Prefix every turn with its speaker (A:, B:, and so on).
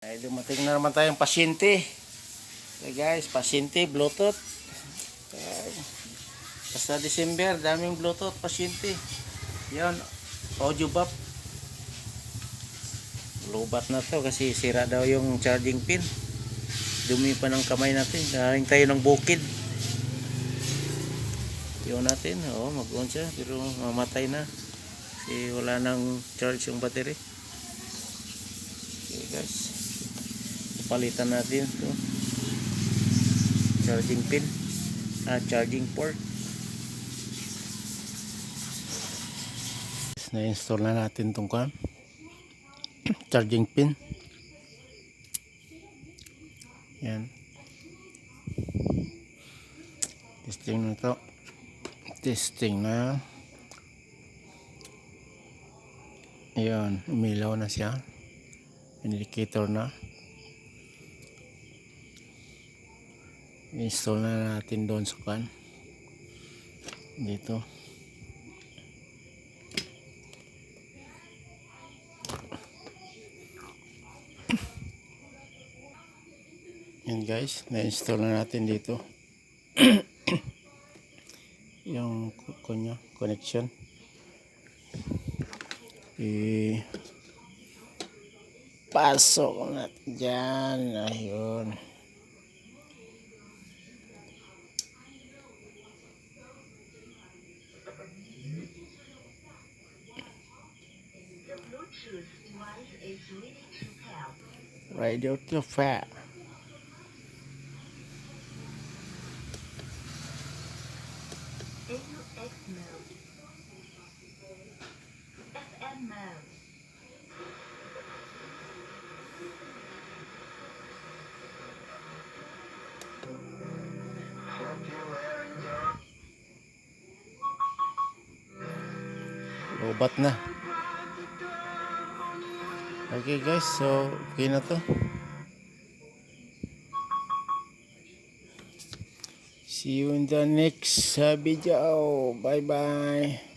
A: Ay, dumating na naman tayong pasyente. Okay guys, pasyente, Bluetooth. Okay. Basta December, daming Bluetooth, pasyente. Yan, audio buff. Lubat na to kasi sira daw yung charging pin. Dumi pa ng kamay natin. Galing tayo ng bukid. Yun natin, mag-on siya. Pero mamatay na. Kasi wala nang charge yung battery. Okay guys. Palitan natin ito. Charging pin. Charging port. Na-install na natin itong charging pin. Yan. Testing na ito. Testing na. Ayan. Umilaw na siya. Indicator na. Install na natin doon sa dito. Yan guys, na-install na natin dito yung connection. Pasok natin dyan. Ayun. Radio to fat.
B: AUX mode. FM mode.
A: Lobat na. Okay guys, so okay na to. See you in the next video. Bye bye.